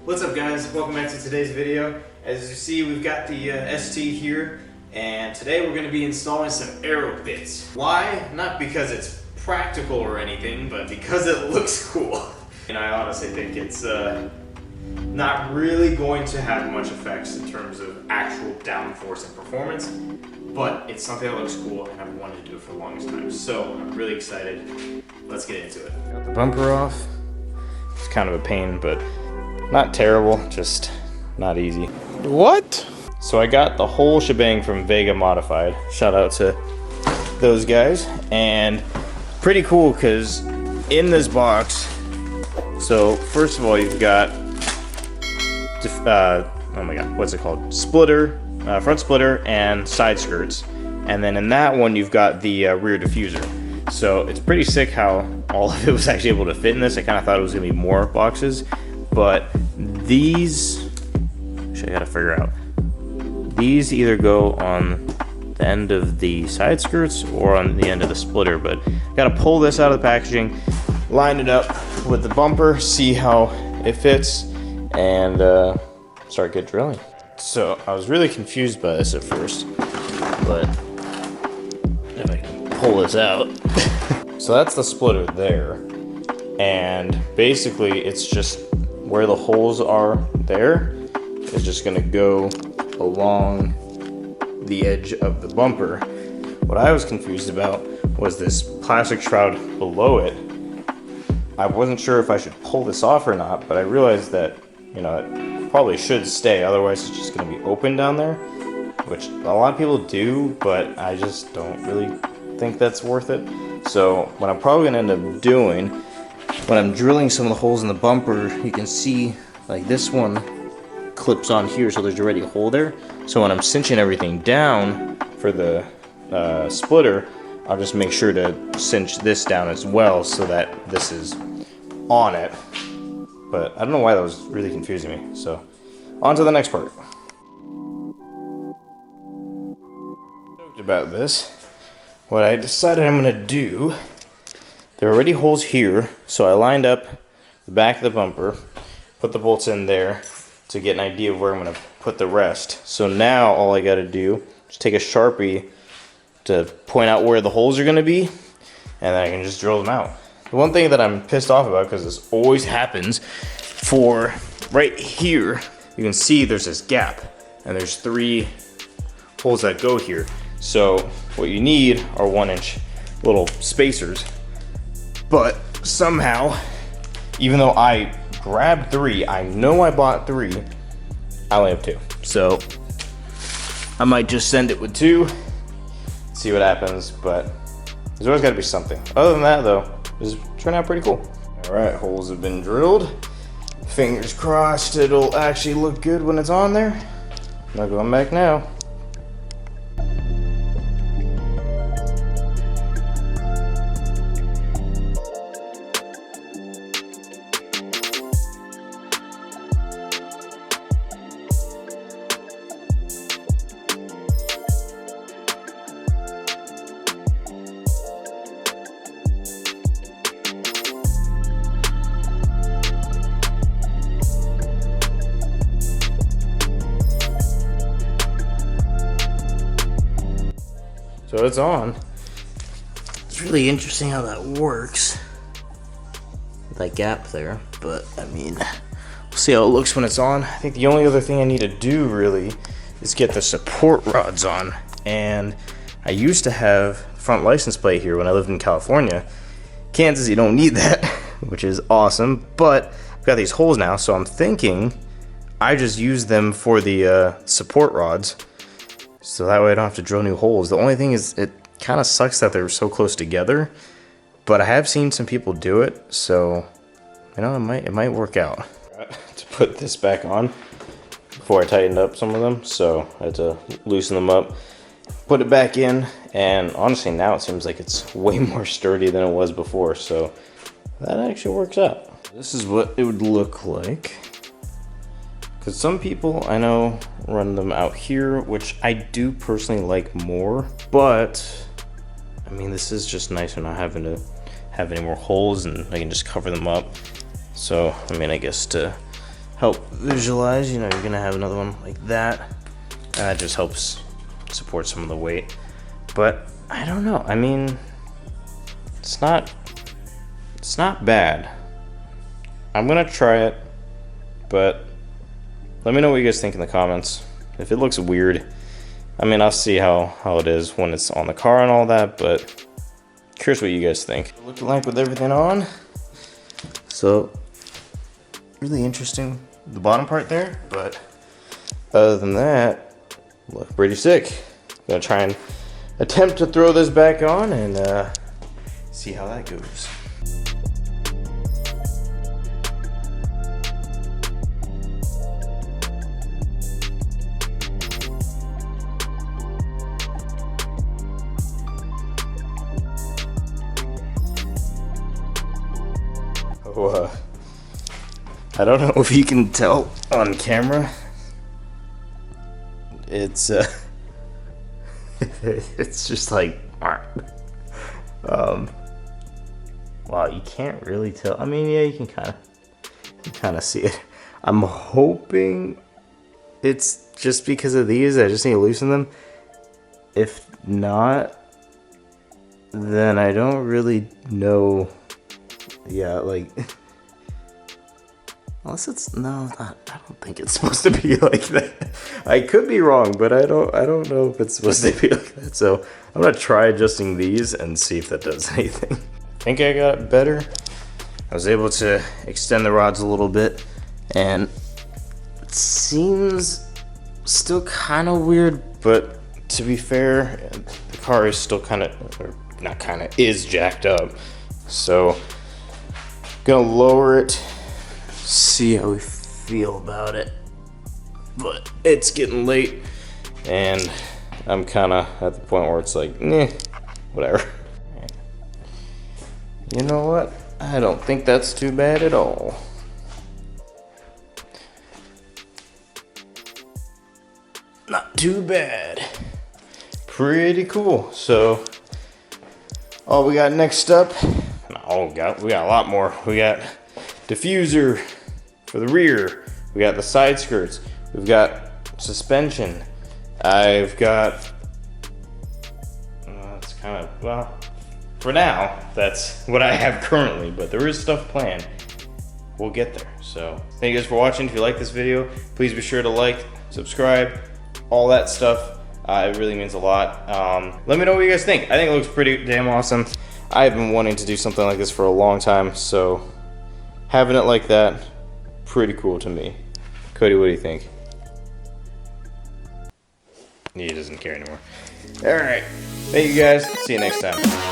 What's up guys, welcome back to today's video. As you see, we've got the ST here, and today we're going to be installing some aero bits. Why? Not because it's practical or anything, but because it looks cool. And I honestly think it's not really going to have much effects in terms of actual downforce and performance, but it's something that looks cool and I've wanted to do it for the longest time. So I'm really excited. Let's get into it. Got the bumper off. It's kind of a pain, but not terrible, just not easy. What? So I got the whole shebang from Vega Modified. Shout out to those guys. And pretty cool because in this box, so first of all, you've got, oh my god, what's it called? Splitter, front splitter and side skirts. And then in that one, you've got the rear diffuser. So it's pretty sick how all of it was actually able to fit in this. I kind of thought it was gonna be more boxes, but these, I gotta figure out. These either go on the end of the side skirts or on the end of the splitter, but gotta pull this out of the packaging, line it up with the bumper, see how it fits, and start get drilling. So I was really confused by this at first, but if I can pull this out. So that's the splitter there, and basically it's just where the holes are there is just gonna go along the edge of the bumper. What I was confused about was this plastic shroud below it. I wasn't sure if I should pull this off or not, but I realized that, you know, it probably should stay, otherwise it's just gonna be open down there, which a lot of people do, but I just don't really think that's worth it. So what I'm probably gonna end up doing, when I'm drilling some of the holes in the bumper, you can see like this one clips on here, so there's already a hole there. So when I'm cinching everything down for the splitter, I'll just make sure to cinch this down as well so that this is on it. But I don't know why that was really confusing me. So on to the next part. About this, what I decided I'm gonna do, there are already holes here, so I lined up the back of the bumper, put the bolts in there to get an idea of where I'm gonna put the rest. So now all I gotta do is take a Sharpie to point out where the holes are gonna be, and then I can just drill them out. The one thing that I'm pissed off about, because this always happens, for right here, you can see there's this gap, and there's 3 holes that go here. So what you need are 1-inch little spacers. But somehow, even though I grabbed 3, I know I bought 3, I only have 2. So I might just send it with 2, see what happens, but there's always gotta be something. Other than that though, this turned out pretty cool. All right, holes have been drilled. Fingers crossed it'll actually look good when it's on there. I'm not going back now. So it's on. It's really interesting how that works. That gap there, but I mean, we'll see how it looks when it's on. I think the only other thing I need to do really is get the support rods on. And I used to have front license plate here when I lived in California. Kansas, you don't need that, which is awesome, but I've got these holes now, so I'm thinking I just use them for the support rods. So that way I don't have to drill new holes. The only thing is it kind of sucks that they're so close together, but I have seen some people do it, so you know, it might work out. To put this back on before I tightened up some of them, so I had to loosen them up, put it back in, and honestly now it seems like it's way more sturdy than it was before, so that actually works out. This is what it would look like. Because some people I know run them out here, which I do personally like more, but I mean, this is just nicer not having to have any more holes, and I can just cover them up. So I mean, I guess to help visualize, you know, you're gonna have another one like that. That just helps support some of the weight. But I don't know. I mean, it's not bad. I'm gonna try it, but let me know what you guys think in the comments. If it looks weird, I mean, I'll see how it is when it's on the car and all that, but curious what you guys think. Looking like with everything on. So, really interesting, the bottom part there, but other than that, look pretty sick. Gonna try and attempt to throw this back on and see how that goes. Oh, I don't know if you can tell on camera. It's it's just like wow, you can't really tell. I mean, yeah, you can kind of see it. I'm hoping it's just because of these. I just need to loosen them. If not, then I don't really know. Yeah, like, unless it's, no, I don't think it's supposed to be like that. I could be wrong, but I don't know if it's supposed to be like that. So I'm gonna try adjusting these and see if that does anything. I think I got it better. I was able to extend the rods a little bit, and it seems still kind of weird, but to be fair, the car is still kind of, or not kind of, is jacked up. So gonna lower it, see how we feel about it. But it's getting late, and I'm kind of at the point where it's like, whatever. You know what? I don't think that's too bad at all. Not too bad. Pretty cool. So, all we got next up, we got a lot more. We got diffuser for the rear. We got the side skirts. We've got suspension. I've got, it's kind of, well, for now, that's what I have currently, but there is stuff planned. We'll get there. So thank you guys for watching. If you like this video, please be sure to like, subscribe, all that stuff. It really means a lot. Let me know what you guys think. I think it looks pretty damn awesome. I've been wanting to do something like this for a long time, so having it like that, pretty cool to me. Cody, what do you think? He doesn't care anymore. All right, thank you guys. See you next time.